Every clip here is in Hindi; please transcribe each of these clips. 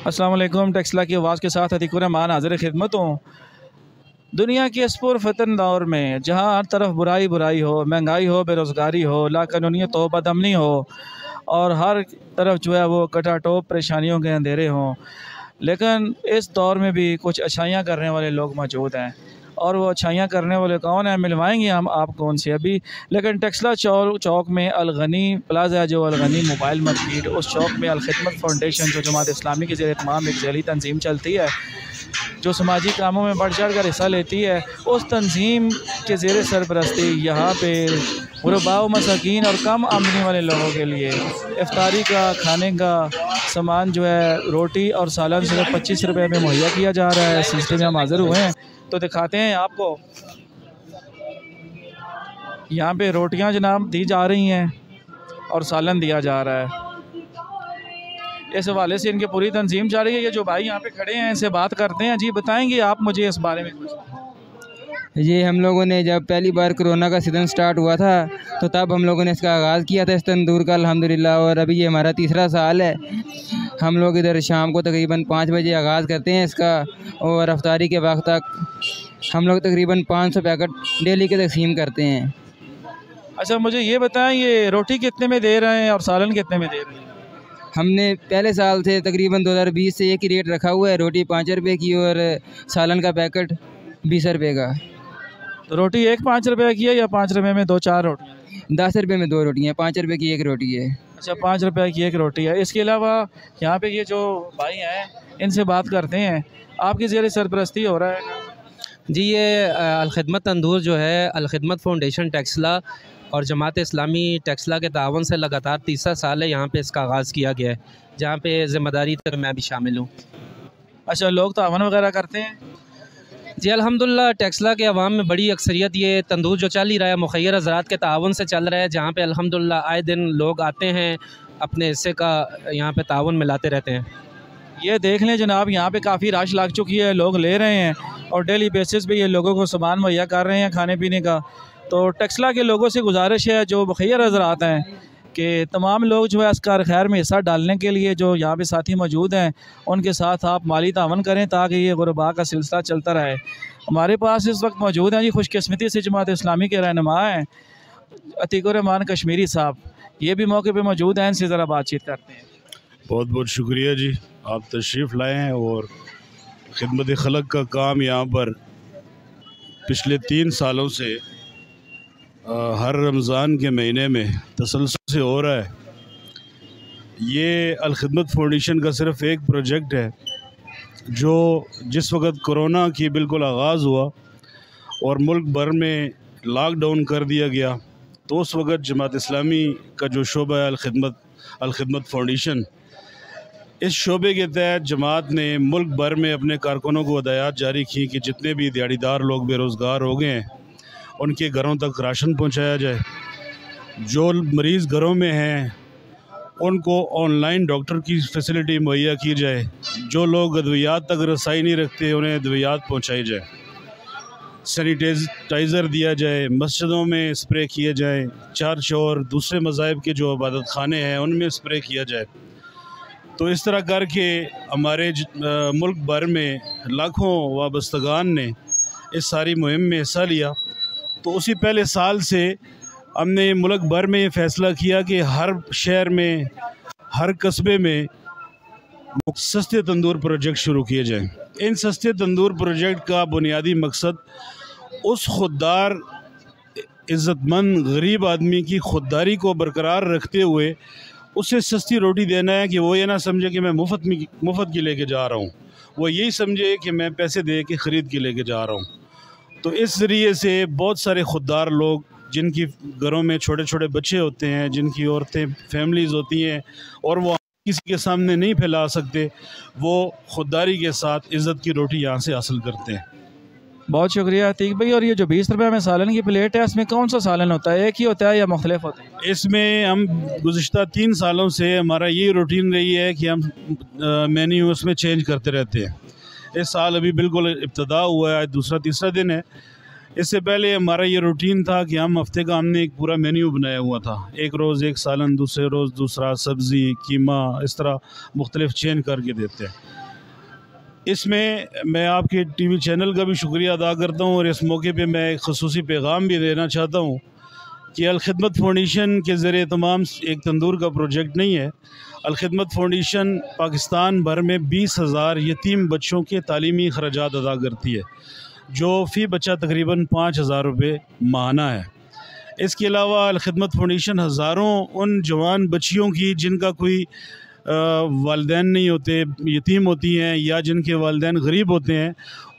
अस्सलाम वालेकुम। टेक्सला की आवाज़ के साथ अतीक रहमान हाज़िर खिदमत हूँ। दुनिया के इस पुरफतन दौर में जहाँ हर तरफ बुराई बुराई हो, महंगाई हो, बेरोज़गारी हो, लाकानूनीत हो, बदअमनी हो और हर तरफ जो है वो कटाटोप परेशानियों के अंधेरे हों, लेकिन इस दौर में भी कुछ अच्छाइयाँ करने वाले लोग मौजूद हैं। और वो अच्छाइयाँ करने वाले कौन हैं, मिलवाएंगे हम आपको उनसे अभी। लेकिन टेक्सला चौक में अलगनी प्लाजा, जो अलगनी मोबाइल मार्केट, उस चौक में अलखिदमत फाउंडेशन जो जमात इस्लामी के ज़ेर इत्माम एक ज़ैली तंजीम चलती है, जो समाजी कामों में बढ़ चढ़ कर हिस्सा लेती है, उस तंजीम के ज़ेर सरपरस्ती यहाँ पे गुरबा मसाकीन और कम आमदनी वाले लोगों के लिए इफ्तारी का खाने का सामान जो है रोटी और सालन सिर्फ 25 रुपये में मुहैया किया जा रहा है। इस सिलसिले में हम हाज़िर हुए हैं, तो दिखाते हैं आपको। यहाँ पे रोटियाँ जनाब दी जा रही हैं और सालन दिया जा रहा है। इस हवाले से इनकी पूरी तंजीम जा रही है। ये जो भाई यहाँ पे खड़े हैं इनसे बात करते हैं। जी बताएंगे आप मुझे इस बारे में कुछ? ये हम लोगों ने जब पहली बार कोरोना का सीज़न स्टार्ट हुआ था तो तब हम लोगों ने इसका आगाज़ किया था इस तंदूर का, अल्हम्दुलिल्लाह। और अभी ये हमारा तीसरा साल है। हम लोग इधर शाम को तकरीबन 5 बजे आगाज़ करते हैं इसका, और अफ्तारी के वक्त तक हम लोग तकरीबन 500 पैकेट डेली के तकसीम करते हैं। अच्छा, मुझे ये बताएं, ये रोटी कितने में दे रहे हैं और सालन कितने में दे रहे हैं? हमने पहले साल से तकरीबन 2020 से एक ही रेट रखा हुआ है, रोटी 5 रुपये की और सालन का पैकेट 20 रुपये का। तो रोटी एक 5 रुपये की है या 5 रुपये में 2-4 रोटी? 10 रुपये में 2 रोटियाँ, 5 रुपये की एक रोटी है। अच्छा, 5 रुपये की एक रोटी है। इसके अलावा यहाँ पे ये जो भाई हैं इनसे बात करते हैं। आपकी ज़ेर सरपरस्ती हो रहा है जी, ये अलखिदमत तंदूर जो है अलखिदमत फाउंडेशन टेक्सला और जमात इस्लामी टेक्सला के तावन से लगातार तीसरा साल है यहाँ पे इसका आगाज़ किया गया है, जहाँ पे ज़िम्मेदारी तक मैं भी शामिल हूँ। अच्छा, लोग तावन वगैरह करते हैं? जी अल्हम्दुलिल्लाह, टेक्सला के अवाम में बड़ी अक्सरियत ये तंदूर जो चल ही रहा है मुखय्यर हज़रात के तावन से चल रहा है, जहाँ पे अल्हम्दुलिल्लाह आए दिन लोग आते हैं अपने हिस्से का यहाँ पे तावन मिलाते रहते हैं। ये देख लें जनाब, यहाँ पे काफ़ी रश लग चुकी है, लोग ले रहे हैं और डेली बेसिस पे ये लोगों को सामान मुहैया कर रहे हैं खाने पीने का। तो टेक्सला के लोगों से गुजारिश है, जो मुखय्यर हज़रात हैं, कि तमाम लोग जो है इस कार खैर में हिस्सा डालने के लिए जो यहाँ पे साथी मौजूद हैं उनके साथ आप माली तावन करें ताकि ये गुरबा का सिलसिला चलता रहे। हमारे पास इस वक्त मौजूद हैं जी, खुशकिस्मती से जमात इस्लामी के रहनुमा हैं अतीक रहमान कश्मीरी साहब। ये भी मौके पर मौजूद हैं, इनसे ज़रा बातचीत करते हैं। बहुत बहुत शुक्रिया जी, आप तशरीफ़ लाए हैं और खिदमत खलक का काम यहाँ पर पिछले 3 सालों से हर रमज़ान के महीने में तसलसल से हो रहा है। ये अलखिदमत फाउंडेशन का सिर्फ़ एक प्रोजेक्ट है जो जिस वक़्त कोरोना की बिल्कुल आगाज़ हुआ और मुल्क भर में लॉकडाउन कर दिया गया, तो उस वक़्त जमात इस्लामी का जो शोबा है अलखिदमत फाउंडेशन, इस शोबे के तहत जमात ने मुल्क भर में अपने कारकुनों को हदायत जारी की कि जितने भी दिहाड़ीदार लोग बेरोज़गार हो गए हैं उनके घरों तक राशन पहुंचाया जाए। जो मरीज़ घरों में हैं उनको ऑनलाइन डॉक्टर की फैसिलिटी मुहैया की जाए। जो लोग अद्वियात तक रसाई नहीं रखते उन्हें अद्वियात पहुंचाई जाए। सैनिटाइज़र दिया जाए, मस्जिदों में स्प्रे किए जाए, चर्च और दूसरे मज़ाहिब के जो इबादत खाने हैं उनमें स्प्रे किया जाए। तो इस तरह करके हमारे मुल्क भर में लाखों वाबस्तगान ने इस सारी मुहिम में हिस्सा लिया। तो उसी पहले साल से हमने मुल्क भर में ये फ़ैसला किया कि हर शहर में, हर कस्बे में सस्ते तंदूर प्रोजेक्ट शुरू किए जाएं। इन सस्ते तंदूर प्रोजेक्ट का बुनियादी मकसद उस खुददार इज़्ज़तमंद गरीब आदमी की खुददारी को बरकरार रखते हुए उसे सस्ती रोटी देना है कि वो ये ना समझे कि मैं मुफ्त की लेके जा रहा हूँ, वो यही समझे कि मैं पैसे दे के ख़रीद के लेके जा रहा हूँ। तो इस ज़रिए से बहुत सारे खुददार लोग जिनकी घरों में छोटे छोटे बच्चे होते हैं, जिनकी औरतें फैमिलीज़ होती हैं और वो किसी के सामने नहीं फैला सकते, वो खुददारी के साथ इज़्ज़त की रोटी यहाँ से हासिल करते हैं। बहुत शुक्रिया अतीक भाई। और ये जो 20 रुपये में सालन की प्लेट है, इसमें कौन सा सालन होता है? एक ही होता है या मुख्तलिफ होता है? इसमें हम गुज़िश्ता 3 सालों से हमारा ये रूटीन रही है कि हम मेन्यू उसमें चेंज करते रहते हैं। इस साल अभी बिल्कुल इब्तदा हुआ है, आज दूसरा तीसरा दिन है। इससे पहले हमारा ये रूटीन था कि हम हफ्ते का हमने एक पूरा मेन्यू बनाया हुआ था, एक रोज़ एक सालन, दूसरे रोज़ दूसरा, सब्ज़ी, कीमा, इस तरह मुख्तलिफ चेंज करके देते हैं। इसमें मैं आपके टीवी चैनल का भी शुक्रिया अदा करता हूँ और इस मौके पे मैं एक ख़ुसूसी पैगाम भी देना चाहता हूँ कि अल-खिदमत फाउंडेशन के ज़रिए तमाम एक तंदूर का प्रोजेक्ट नहीं है। अल-खिदमत फाउंडेशन पाकिस्तान भर में 20,000 यतीम बच्चों के तालीमी ख़राजात अदा करती है, जो फ़ी बच्चा तकरीबन 5,000 रुपये माहाना है। इसके अलावा अल-खिदमत फाउंडेशन हज़ारों उन जवान बच्चियों की जिनका कोई वालिदैन नहीं होते, यतीम होती हैं या जिनके वालिदैन गरीब होते हैं,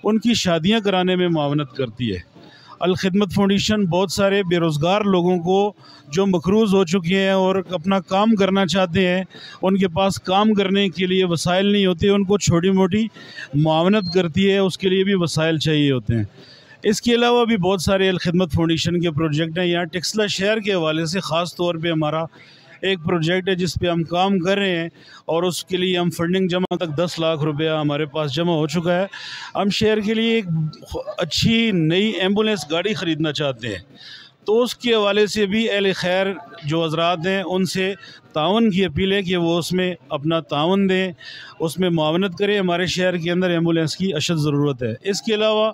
उनकी शादियां कराने में मुआवनत करती है। अल-खिदमत फाउंडेशन बहुत सारे बेरोज़गार लोगों को जो मकरूज़ हो चुके हैं और अपना काम करना चाहते हैं, उनके पास काम करने के लिए वसाइल नहीं होते, उनको छोटी मोटी मुआवनत करती है, उसके लिए भी वसाइल चाहिए होते हैं। इसके अलावा भी बहुत सारे अल-खिदमत फाउंडेशन के प्रोजेक्ट हैं। यहाँ टेक्सला शहर के हवाले से ख़ास तौर पे हमारा एक प्रोजेक्ट है जिस पे हम काम कर रहे हैं और उसके लिए हम फंडिंग जमा तक 10 लाख रुपया हमारे पास जमा हो चुका है। हम शहर के लिए एक अच्छी नई एम्बुलेंस गाड़ी ख़रीदना चाहते हैं, तो उसके हवाले से भी अहले खैर जो हज़रात हैं उनसे तावन की अपील है कि वो उसमें अपना तावन दें, उसमें मुआवनत करें। हमारे शहर के अंदर एम्बुलेंस की अशद ज़रूरत है। इसके अलावा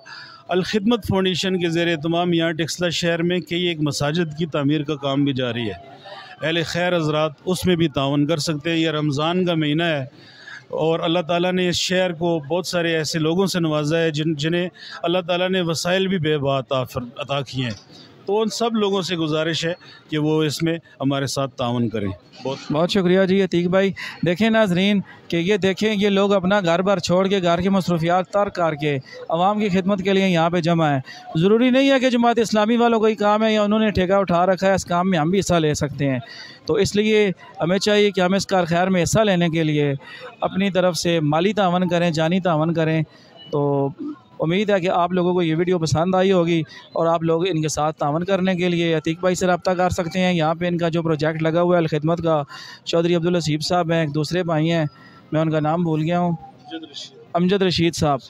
अल-खिदमत फाउंडेशन के ज़रिए तमाम यहाँ टेक्सला शहर में कई एक मसाजिद की तामीर का काम भी जारी है। अहले खैर हज़रात उसमें भी तावन कर सकते हैं। यह रमज़ान का महीना है और अल्लाह ताला ने इस शहर को बहुत सारे ऐसे लोगों से नवाजा है जिन्हें अल्लाह ताला ने वसाइल भी बेबात अता किए हैं। तो उन सब लोगों से गुजारिश है कि वो इसमें हमारे साथ तावन करें। बहुत शुक्रिया जी अतीक भाई। देखें नाजरीन कि ये देखें ये लोग अपना घर बार छोड़ के घर की मसरूफियात तर्क करके आवाम की खिदमत के लिए यहाँ पे जमा है। ज़रूरी नहीं है कि जमात इस्लामी वालों का ही काम है या उन्होंने ठेका उठा रखा है, इस काम में हम भी हिस्सा ले सकते हैं। तो इसलिए हमें चाहिए कि हम इस कार खैर में हिस्सा लेने के लिए अपनी तरफ से माली तावन करें, जानी तावन करें। तो उम्मीद है कि आप लोगों को ये वीडियो पसंद आई होगी और आप लोग इनके साथ तावन करने के लिए अतीक भाई से रब्ता कर सकते हैं। यहाँ पे इनका जो प्रोजेक्ट लगा हुआ है अल-खिदमत का, चौधरी अब्दुल हसीब साहब हैं, एक दूसरे भाई हैं, मैं उनका नाम भूल गया हूँ, अमजद रशीद साहब,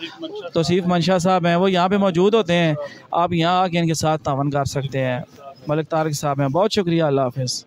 तौसीफ़ मंशा साहब हैं, वो यहाँ पे मौजूद होते हैं। आप यहाँ आके इनके साथ तावन कर सकते हैं। मलिक तारिक साहब हैं। बहुत शुक्रिया, अल्लाह हाफ़िज़।